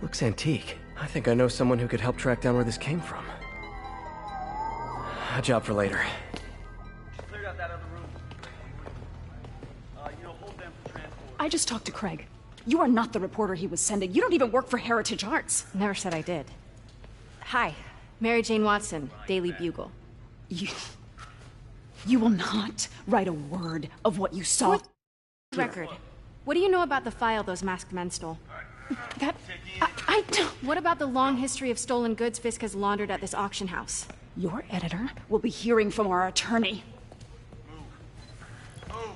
Looks antique. I think I know someone who could help track down where this came from. A job for later. Cleared out that other room. Hold them for transport. I just talked to Craig. You are not the reporter he was sending. You don't even work for Heritage Arts. Never said I did. Hi, Mary Jane Watson, Daily Bugle. You will not write a word of what you saw. What? Record. What do you know about the file those masked men stole? I don't... What about the long history of stolen goods Fisk has laundered at this auction house? Your editor will be hearing from our attorney. Move.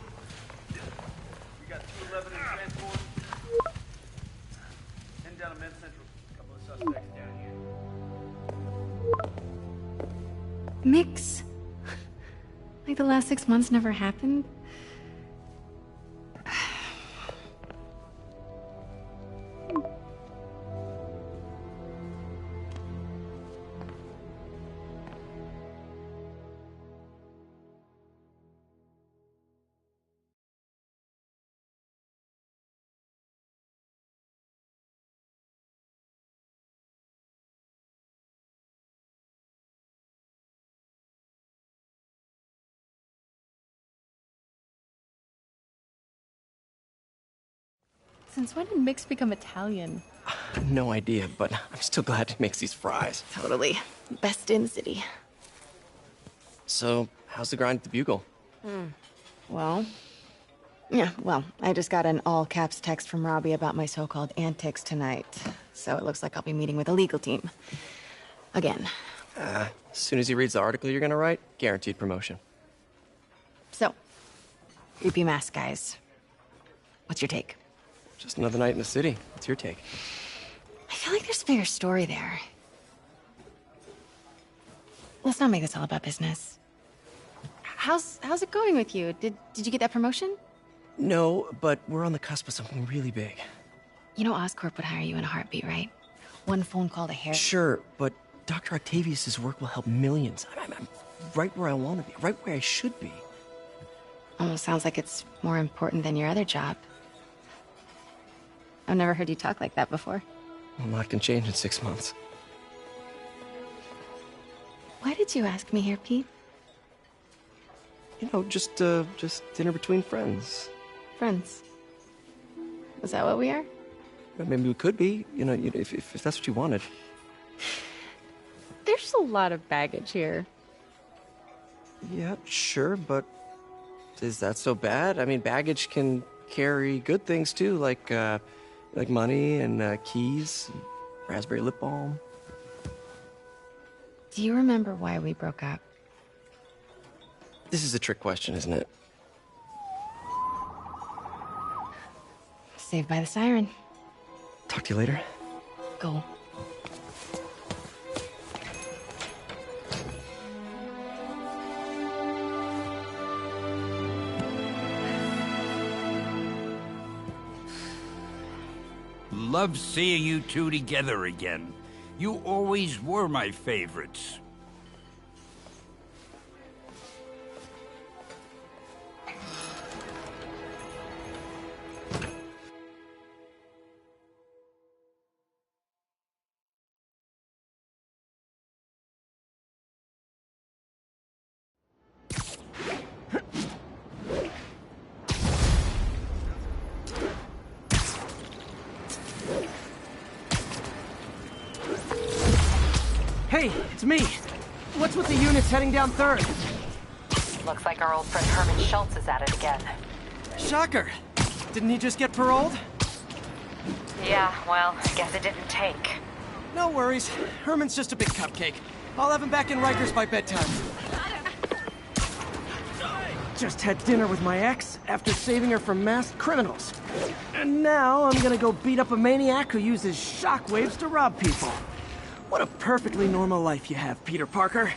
We got 211 in transport. Heading down to Men's Central. A couple of suspects down here. Mix? Like the last 6 months never happened? Since when did Mix become Italian? No idea, but I'm still glad he makes these fries. Totally. Best in the city. So, how's the grind at the Bugle? Well, I just got an all-caps text from Robbie about my so-called antics tonight. So it looks like I'll be meeting with a legal team. Again. As soon as he reads the article you're gonna write, guaranteed promotion. So, creepy mask guys. What's your take? Just another night in the city. What's your take? I feel like there's a bigger story there. Let's not make this all about business. How's it going with you? Did you get that promotion? No, but we're on the cusp of something really big. You know Oscorp would hire you in a heartbeat, right? One phone call to Harry. Sure, but Dr. Octavius's work will help millions. I'm right where I want to be, right where I should be. Almost sounds like it's more important than your other job. I've never heard you talk like that before. A lot can change in 6 months. Why did you ask me here, Pete? You know, just dinner between friends. Friends. Is that what we are? Maybe we could be, if that's what you wanted. There's a lot of baggage here. Yeah, sure, but is that so bad? I mean, baggage can carry good things too, like money and keys, and raspberry lip balm. Do you remember why we broke up? This is a trick question, isn't it? Saved by the siren. Talk to you later. Go. Love seeing you two together again. You always were my favorites. Hey, it's me. What's with the units heading down 3rd? Looks like our old friend Herman Schultz is at it again. Shocker. Didn't he just get paroled? Yeah, well, I guess it didn't take. No worries. Herman's just a big cupcake. I'll have him back in Rikers by bedtime. Just had dinner with my ex after saving her from masked criminals. And now I'm gonna go beat up a maniac who uses shockwaves to rob people. What a perfectly normal life you have, Peter Parker.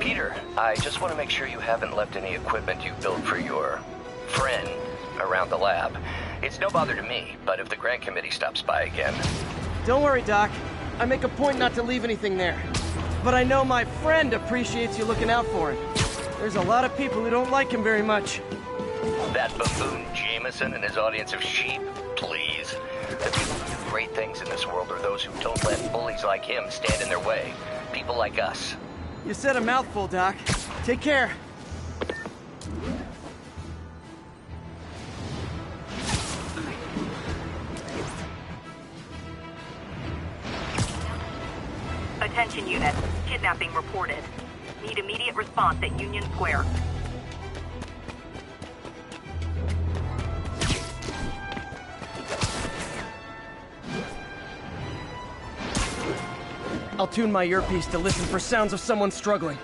Peter, I just want to make sure you haven't left any equipment you built for your friend around the lab. It's no bother to me, but if the grant committee stops by again... Don't worry, Doc. I make a point not to leave anything there. But I know my friend appreciates you looking out for him. There's a lot of people who don't like him very much. That buffoon Jameson and his audience of sheep? Please. The people who do great things in this world are those who don't let bullies like him stand in their way. People like us. You said a mouthful, Doc. Take care. Attention unit. Kidnapping reported. Need immediate response at Union Square. I'll tune my earpiece to listen for sounds of someone struggling.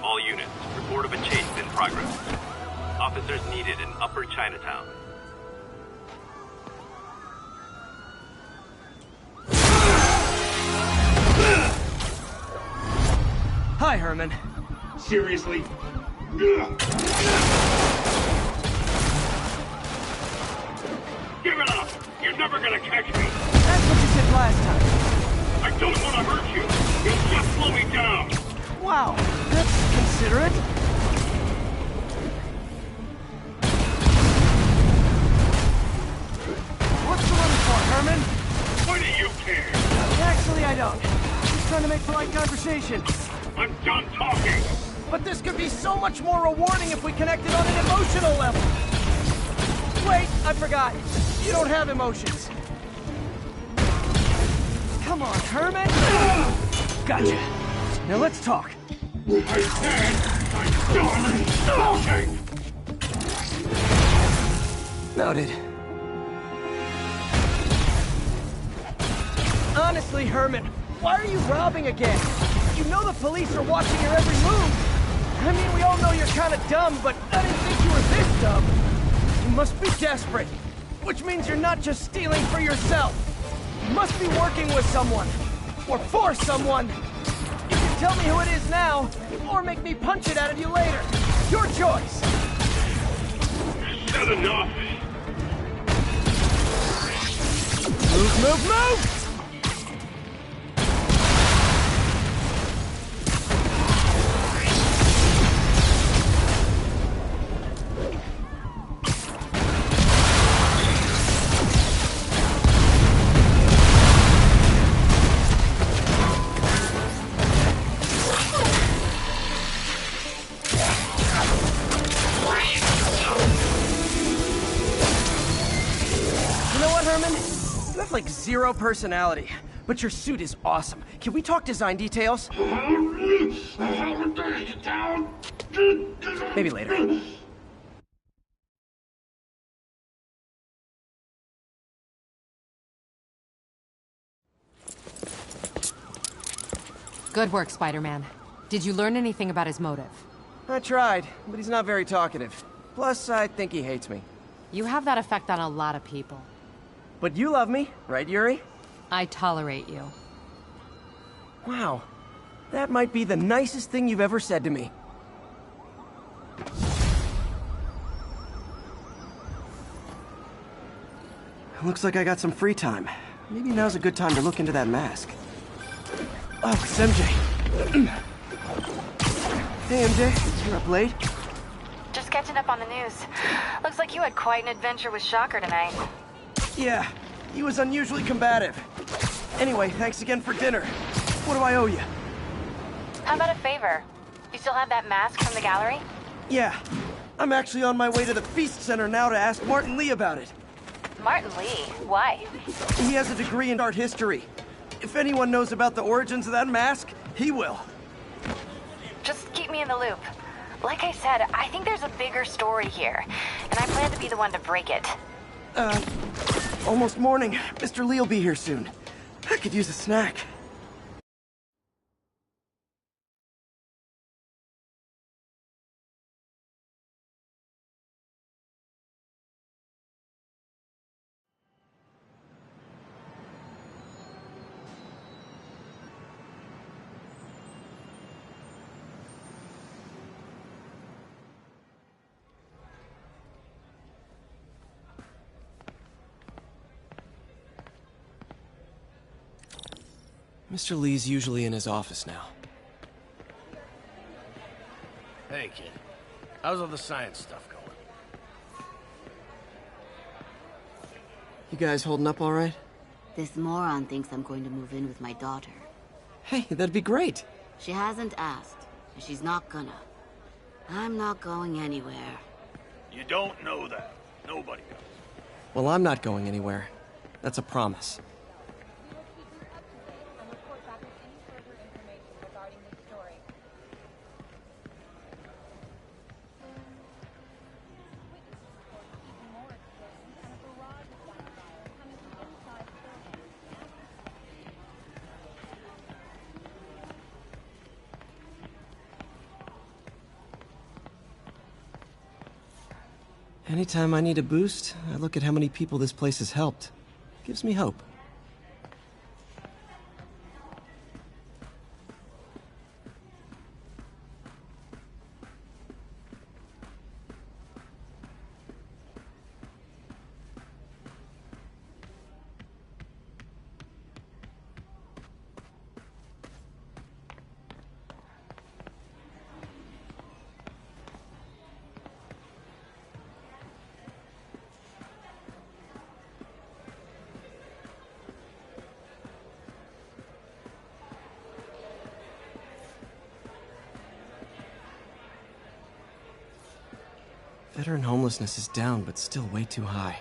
All units, report of a chase in progress. Officers needed in Upper Chinatown. Hi, Herman. Seriously? Give it up! You're never gonna catch me! That's what you said last time. I don't want to hurt you! You'll just slow me down! Wow, that's considerate. What's the money for, Herman? Why do you care? Actually, I don't. Just trying to make polite conversation. I'm done talking! But this could be so much more rewarding if we connected on an emotional level. Wait, I forgot. You don't have emotions. Come on, Herman. Gotcha. Now let's talk. I said I'm done talking! Noted. Honestly, Herman, why are you robbing again? You know the police are watching your every move. I mean, we all know you're kind of dumb, but I didn't think you were this dumb. You must be desperate, which means you're not just stealing for yourself. You must be working with someone, or for someone. You can tell me who it is now, or make me punch it out of you later. Your choice. Said enough! Move, move, move! Like zero personality, but your suit is awesome. Can we talk design details? Maybe later. Good work, Spider-Man. Did you learn anything about his motive? I tried, but he's not very talkative. Plus, I think he hates me. You have that effect on a lot of people. But you love me, right, Yuri? I tolerate you. Wow. That might be the nicest thing you've ever said to me. Looks like I got some free time. Maybe now's a good time to look into that mask. Oh, it's MJ. Hey, MJ. You're up late? Just catching up on the news. Looks like you had quite an adventure with Shocker tonight. Yeah, he was unusually combative. Anyway, thanks again for dinner. What do I owe you? How about a favor? You still have that mask from the gallery? Yeah. I'm actually on my way to the Feast Center now to ask Martin Lee about it. Martin Lee? Why? He has a degree in art history. If anyone knows about the origins of that mask, he will. Just keep me in the loop. Like I said, I think there's a bigger story here, and I plan to be the one to break it. Almost morning. Mr. Lee will be here soon. I could use a snack. Mr. Lee's usually in his office now. Hey, kid. How's all the science stuff going? You guys holding up all right? This moron thinks I'm going to move in with my daughter. Hey, that'd be great. She hasn't asked, and she's not gonna. I'm not going anywhere. You don't know that. Nobody does. Well, I'm not going anywhere. That's a promise. Anytime I need a boost, I look at how many people this place has helped. Gives me hope. Veteran homelessness is down, but still way too high.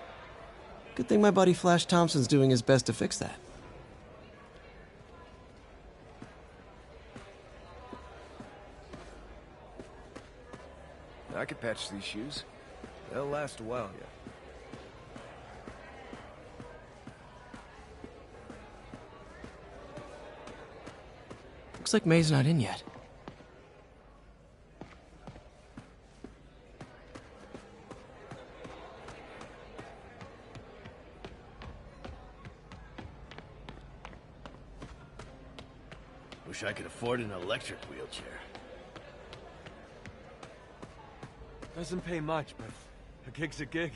Good thing my buddy Flash Thompson's doing his best to fix that. I could patch these shoes. They'll last a while yet. Looks like May's not in yet. Wish I could afford an electric wheelchair. Doesn't pay much, but a gig's a gig.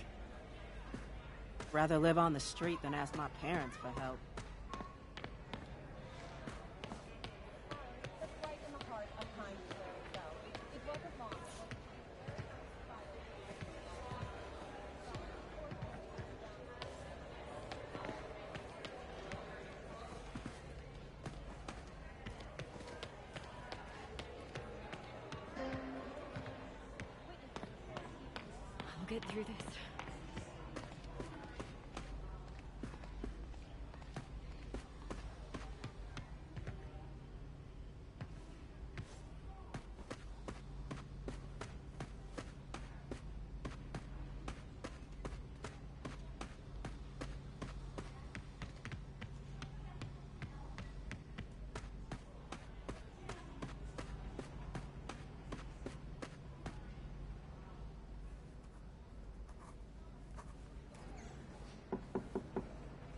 Rather live on the street than ask my parents for help. I'll get through this.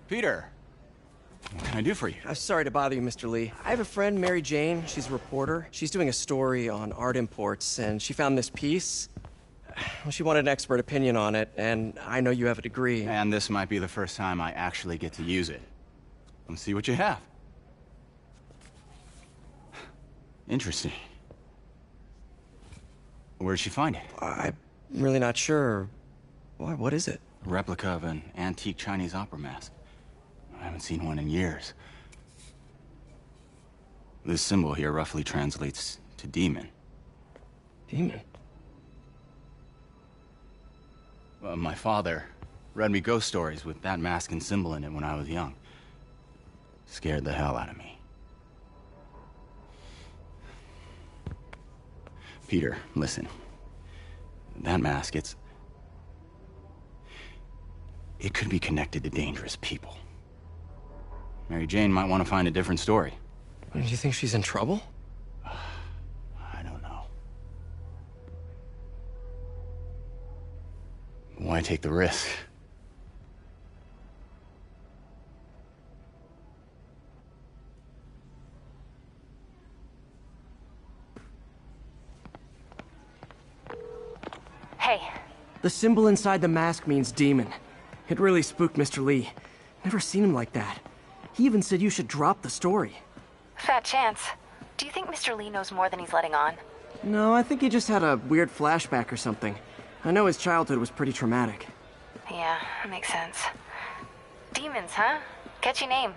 Peter, what can I do for you? Sorry to bother you, Mr. Lee. I have a friend, Mary Jane. She's a reporter. She's doing a story on art imports, and she found this piece. Well, she wanted an expert opinion on it, and I know you have a degree. And this might be the first time I actually get to use it. Let's see what you have. Interesting. Where did she find it? I'm really not sure. Why, what is it? A replica of an antique Chinese opera mask. I haven't seen one in years. This symbol here roughly translates to demon. Demon? My father read me ghost stories with that mask and symbol in it when I was young. Scared the hell out of me. Peter, listen. That mask, it could be connected to dangerous people. Mary Jane might want to find a different story. Do you think she's in trouble? I don't know. Why take the risk? Hey. The symbol inside the mask means demon. It really spooked Mr. Lee. Never seen him like that. He even said you should drop the story. Fat chance. Do you think Mr. Lee knows more than he's letting on? No, I think he just had a weird flashback or something. I know his childhood was pretty traumatic. Yeah, that makes sense. Demons, huh? Catchy name.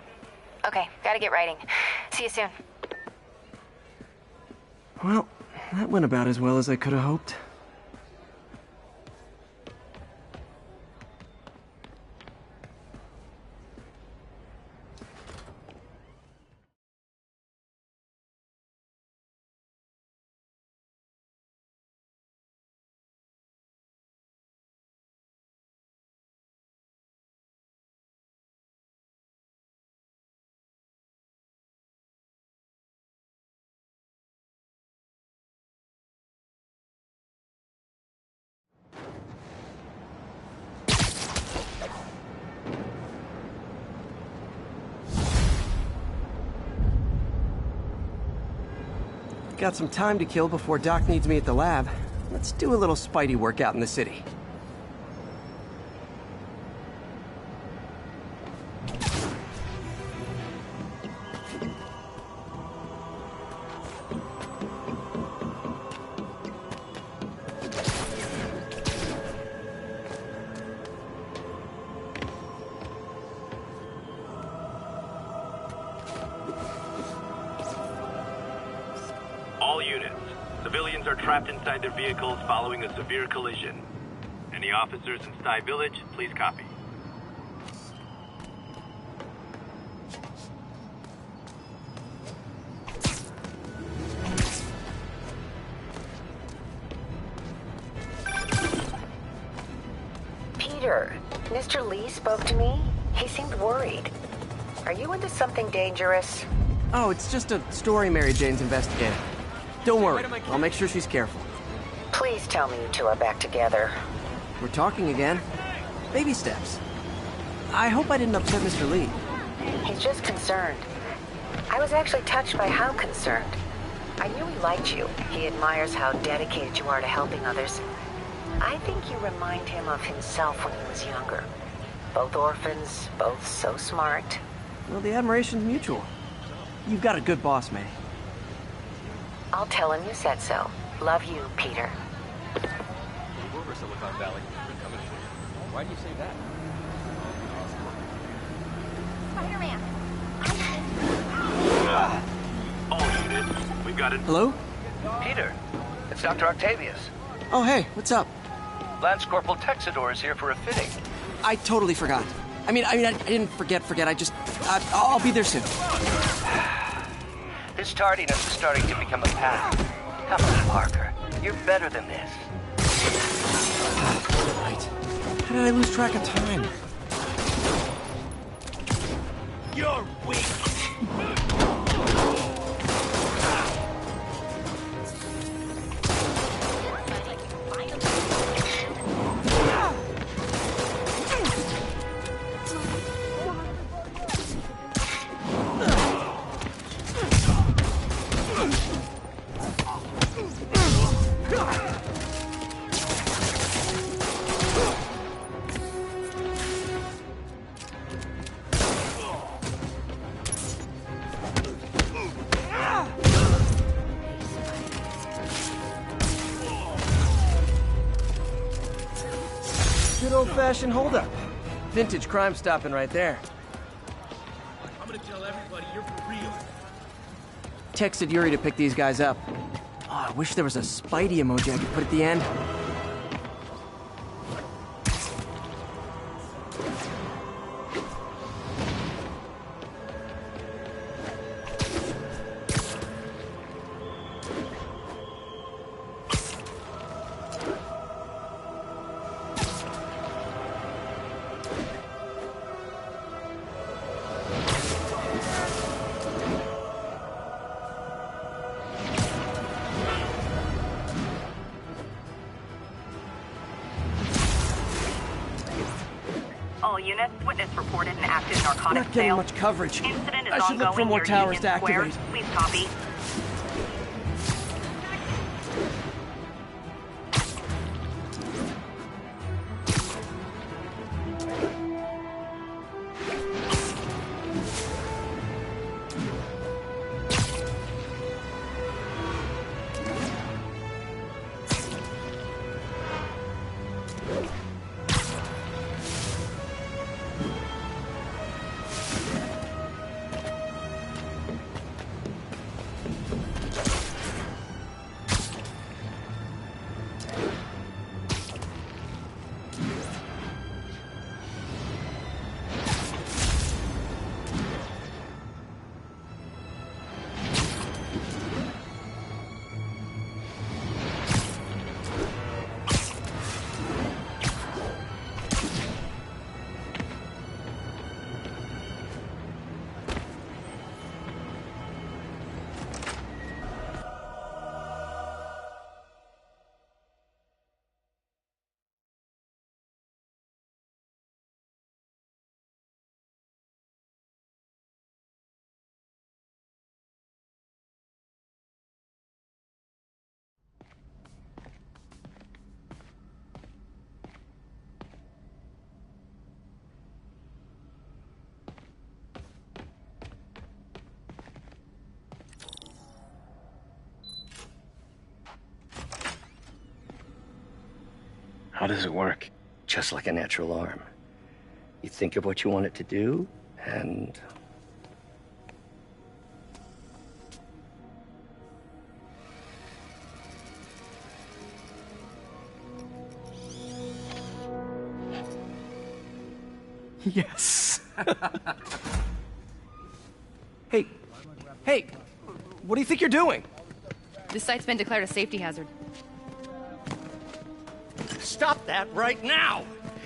Okay, gotta get writing. See you soon. Well, that went about as well as I could have hoped. Got some time to kill before Doc needs me at the lab. Let's do a little Spidey workout in the city. All units. Civilians are trapped inside their vehicles following a severe collision. Any officers in Sty Village, please copy. Peter, Mr. Lee spoke to me. He seemed worried. Are you into something dangerous? Oh, it's just a story Mary Jane's investigating. Don't worry, I'll make sure she's careful. Please tell me you two are back together. We're talking again. Baby steps. I hope I didn't upset Mr. Lee. He's just concerned. I was actually touched by how concerned. I knew he liked you. He admires how dedicated you are to helping others. I think you remind him of himself when he was younger. Both orphans, both so smart. Well, the admiration's mutual. You've got a good boss, May. I'll tell him you said so. Love you, Peter. Over Silicon Valley. We're coming for you. Why do you say that? Spider-Man. All units, we've got it. Hello? Peter, it's Dr. Octavius. Oh, hey, what's up? Lance Corporal Texador is here for a fitting. I totally forgot. I didn't forget. I just... I'll be there soon. This tardiness is starting to become a pattern. Come on, Parker. You're better than this. Right. How did I lose track of time? You're weak. Good old-fashioned holdup. Vintage crime stopping right there. I'm gonna tell everybody you're for real. Texted Yuri to pick these guys up. Oh, I wish there was a Spidey emoji I could put at the end. units. Witness reported an active narcotics Not getting sale. much coverage. Incident is I should look for ongoing more near towers Union to Square. activate. Please copy. How does it work? Just like a natural arm. You think of what you want it to do, and... Yes. Hey, what do you think you're doing? This site's been declared a safety hazard. Stop that right now!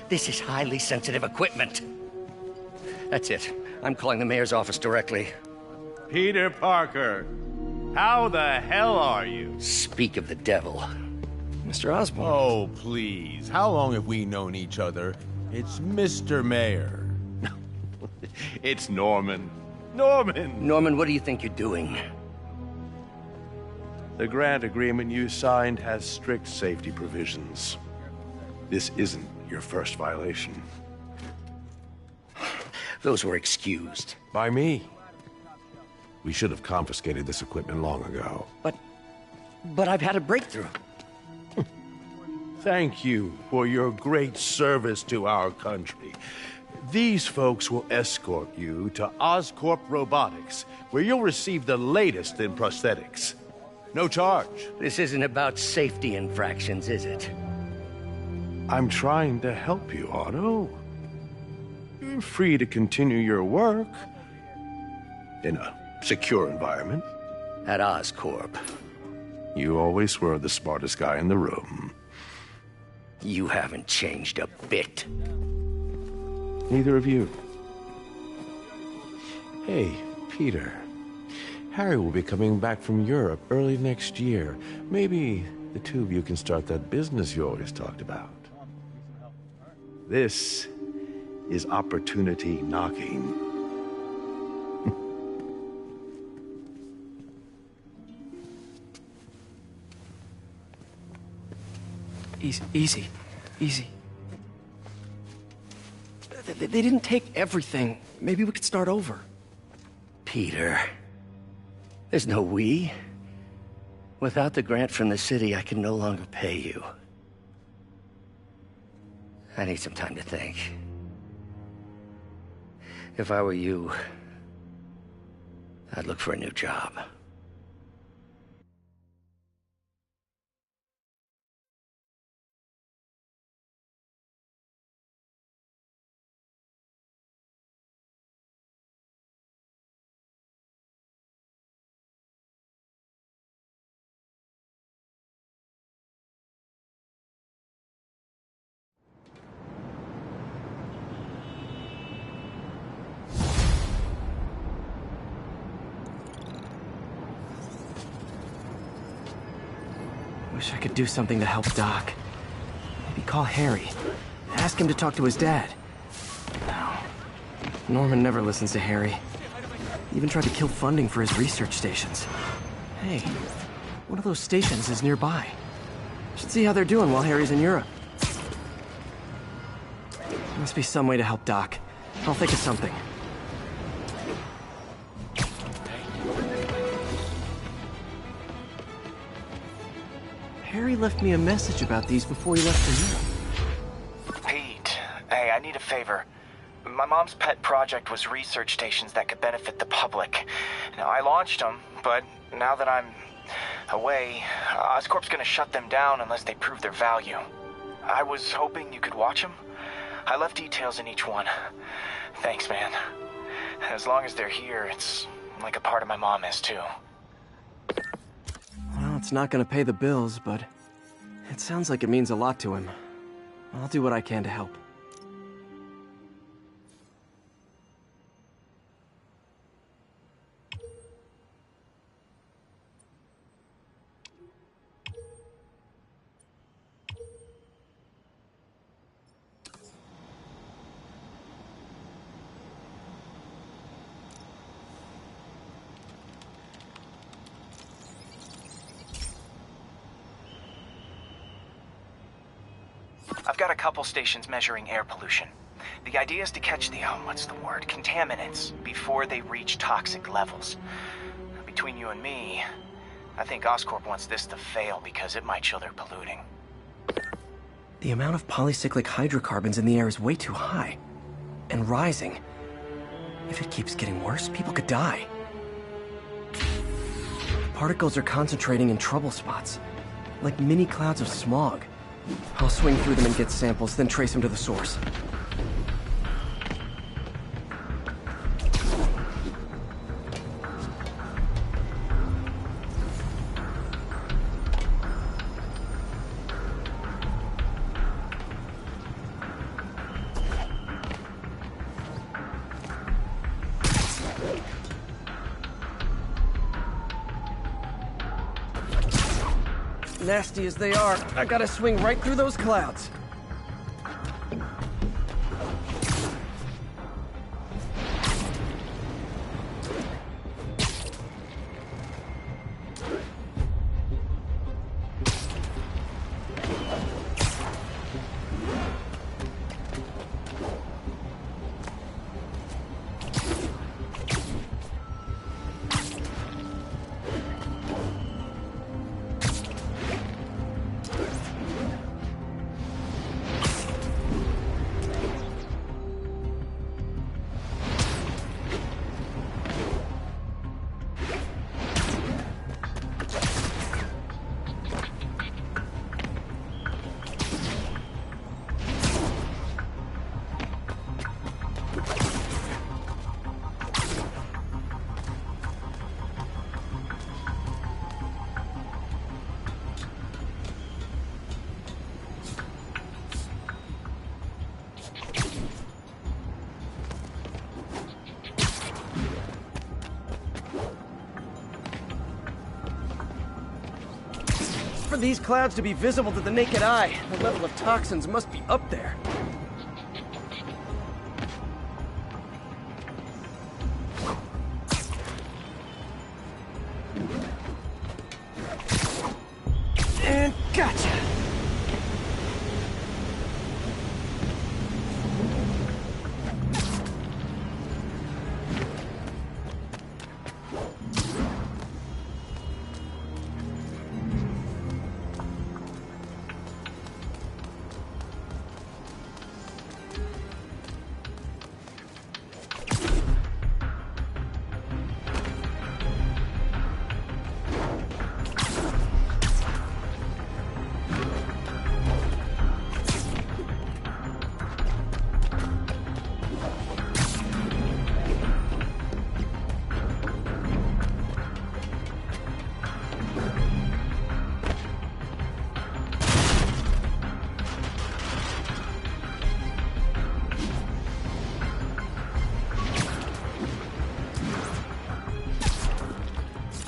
This is highly sensitive equipment. That's it. I'm calling the mayor's office directly. Peter Parker, how the hell are you? Speak of the devil. Mr. Osborn. Oh, please. How long have we known each other? It's Mr. Mayor. It's Norman. Norman, what do you think you're doing? The grant agreement you signed has strict safety provisions. This isn't your first violation. Those were excused. By me. We should have confiscated this equipment long ago. But I've had a breakthrough. Thank you for your great service to our country. These folks will escort you to Oscorp Robotics, where you'll receive the latest in prosthetics. No charge. This isn't about safety infractions, is it? I'm trying to help you, Otto. You're free to continue your work in a secure environment. At Oscorp. You always were the smartest guy in the room. You haven't changed a bit. Neither of you. Hey, Peter. Harry will be coming back from Europe early next year. Maybe the two of you can start that business you always talked about. This is opportunity knocking. Easy. They didn't take everything. Maybe we could start over. Peter, there's no we. Without the grant from the city, I can no longer pay you. I need some time to think. If I were you, I'd look for a new job. Wish I could do something to help Doc. Maybe call Harry. Ask him to talk to his dad. Norman never listens to Harry. He even tried to kill funding for his research stations. Hey, one of those stations is nearby. Should see how they're doing while Harry's in Europe. Must be some way to help Doc. I'll think of something. Harry left me a message about these before he left for Europe. Pete, hey, I need a favor. My mom's pet project was research stations that could benefit the public. Now, I launched them, but now that I'm away, Oscorp's gonna shut them down unless they prove their value. I was hoping you could watch them. I left details in each one. Thanks, man. As long as they're here, it's like a part of my mom is, too. Well, it's not gonna pay the bills, but it sounds like it means a lot to him. I'll do what I can to help. I've got a couple stations measuring air pollution. The idea is to catch the, contaminants before they reach toxic levels. Between you and me, I think Oscorp wants this to fail because it might show they're polluting. The amount of polycyclic hydrocarbons in the air is way too high. And rising. If it keeps getting worse, people could die. Particles are concentrating in trouble spots, like mini clouds of smog. I'll swing through them and get samples, then trace them to the source. Nasty as they are, I gotta swing right through those clouds. For these clouds to be visible to the naked eye, the level of toxins must be up there. And gotcha!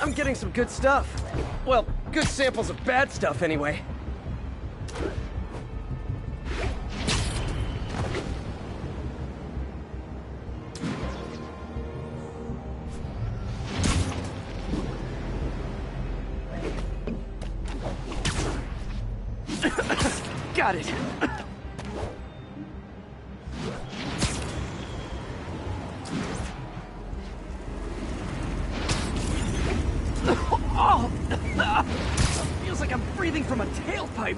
I'm getting some good stuff. Well, good samples of bad stuff, anyway. Got it. Oh! Feels like I'm breathing from a tailpipe.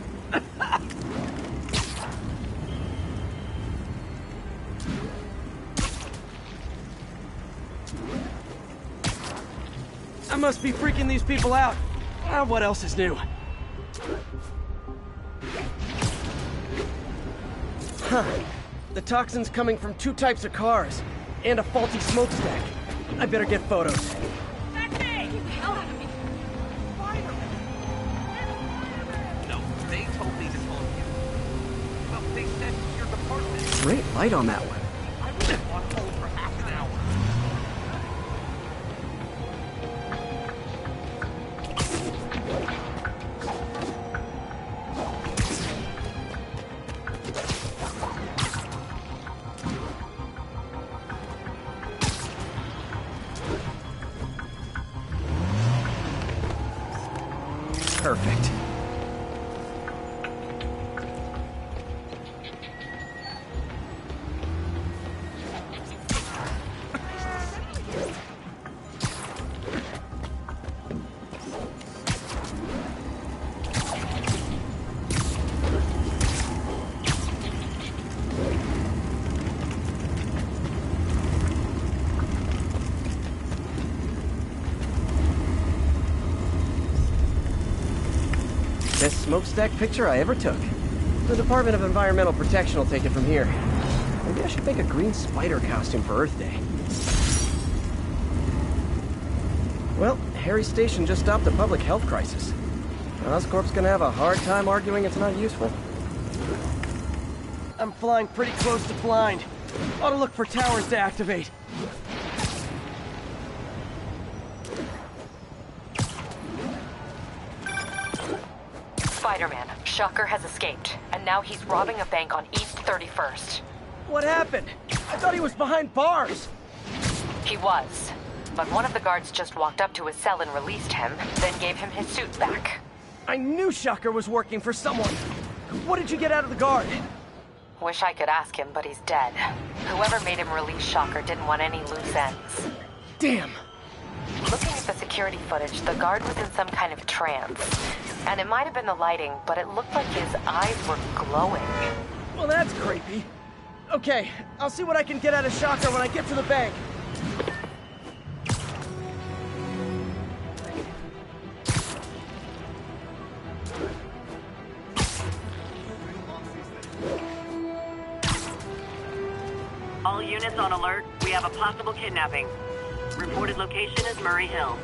I must be freaking these people out. What else is new? Huh. The toxin's coming from 2 types of cars, and a faulty smokestack. I better get photos. No, they told me to call you. Well, they said your department. Great light on that one. I was on hold for half an hour. Perfect. Best smokestack picture I ever took. The Department of Environmental Protection will take it from here. Maybe I should make a green spider costume for Earth Day. Well, Harry Station just stopped a public health crisis. Oscorp's gonna have a hard time arguing it's not useful. I'm flying pretty close to blind. Ought to look for towers to activate. Spider-Man, Shocker has escaped, and now he's robbing a bank on East 31st. What happened? I thought he was behind bars. He was, but one of the guards just walked up to his cell and released him, then gave him his suit back. I knew Shocker was working for someone. What did you get out of the guard? Wish I could ask him, but he's dead. Whoever made him release Shocker didn't want any loose ends. Damn. Looking at the security footage, the guard was in some kind of trance. And it might have been the lighting, but it looked like his eyes were glowing. Well, that's creepy. Okay, I'll see what I can get out of Shocker when I get to the bank. All units on alert. We have a possible kidnapping. Reported location is Murray Hill.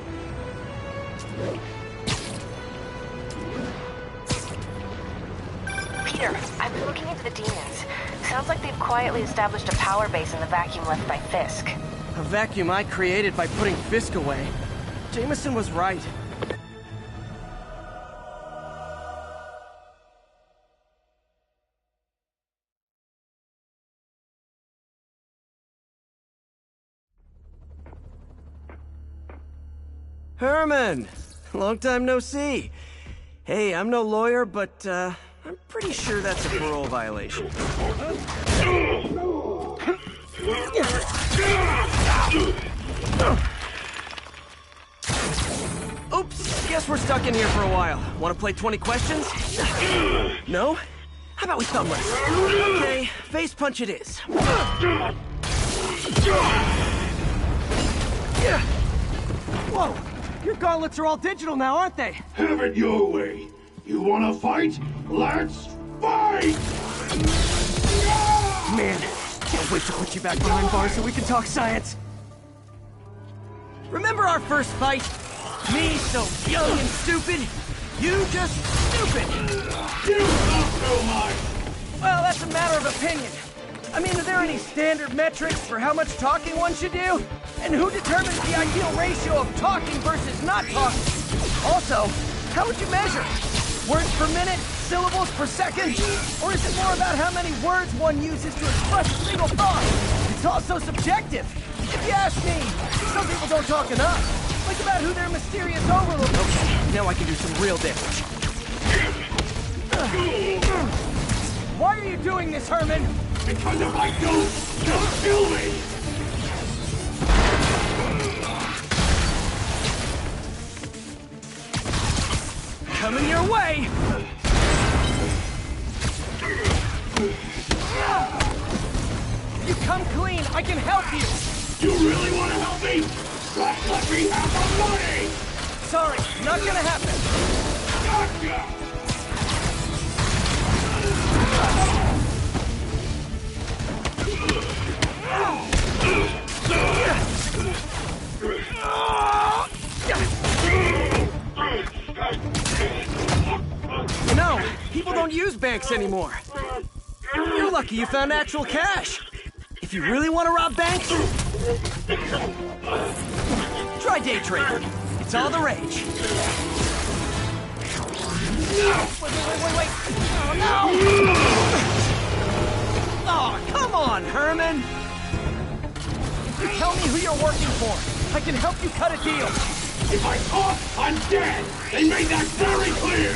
Peter, I've been looking into the demons. Sounds like they've quietly established a power base in the vacuum left by Fisk. A vacuum I created by putting Fisk away. Jameson was right. Herman! Long time no see. Hey, I'm no lawyer, but, I'm pretty sure that's a parole violation. Oops, guess we're stuck in here for a while. Want to play 20 questions? No? How about we thumb wrestle? Okay, face punch it is. Whoa! Your gauntlets are all digital now, aren't they? Have it your way. You wanna fight? Let's fight! Man, can't wait to put you back behind bars so we can talk science. Remember our first fight? Me so young and stupid, you just stupid. You talk so much. Well, that's a matter of opinion. I mean, are there any standard metrics for how much talking one should do? And who determines the ideal ratio of talking versus not talking? Also, how would you measure? Words per minute? Syllables per second? Or is it more about how many words one uses to express a single thought? It's also subjective. If you ask me, some people don't talk enough. Think about who their mysterious overlord... Okay, now I can do some real damage. Why are you doing this, Herman? Because if I don't, you'll kill me! Coming your way! If you come clean, I can help you! You really want to help me? Let me have the money! Sorry, not gonna happen! Gotcha! You know, people don't use banks anymore. You're lucky you found actual cash. If you really want to rob banks, try day trading. It's all the rage. Wait. Oh, no! Oh, come on, Herman! You tell me who you're working for. I can help you cut a deal. If I talk, I'm dead! They made that very clear!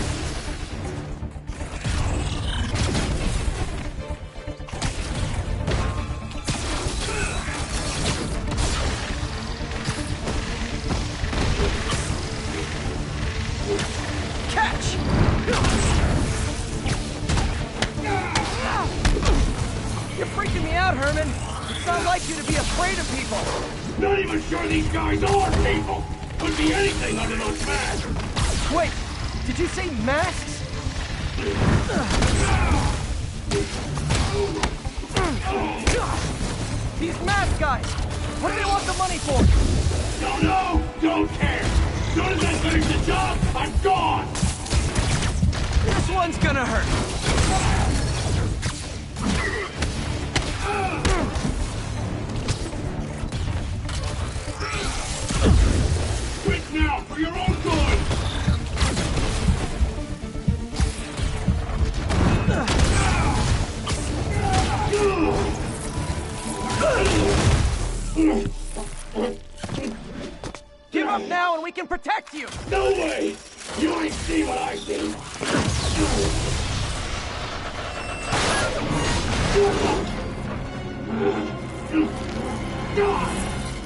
Catch! You're freaking me out, Herman. It's not like you to be afraid of people. Not even sure these guys are people! Could be anything under those masks! Wait, did you say masks? These mask guys! What do they want the money for? Don't know! Don't care! As soon as I finish the job, I'm gone! This one's gonna hurt. Quit now, for your own good! Give up now and we can protect you! No way! You ain't seen what I see!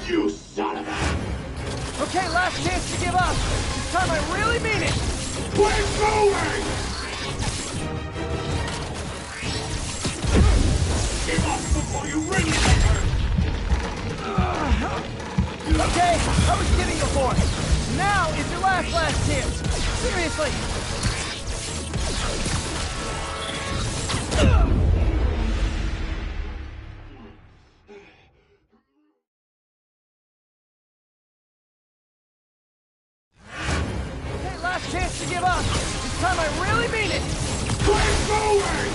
You son of a... Okay, last chance to give up. This time I really mean it! Quit moving! Give up before you ring it! Okay, I was kidding before. Now is your last chance. Seriously. Okay, last chance to give up. This time I really mean it. Quit moving!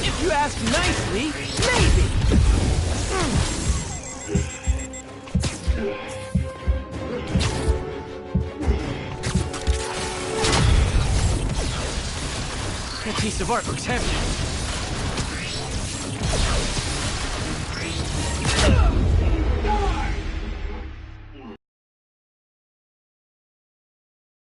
If you ask nicely, maybe. That piece of art looks heavy.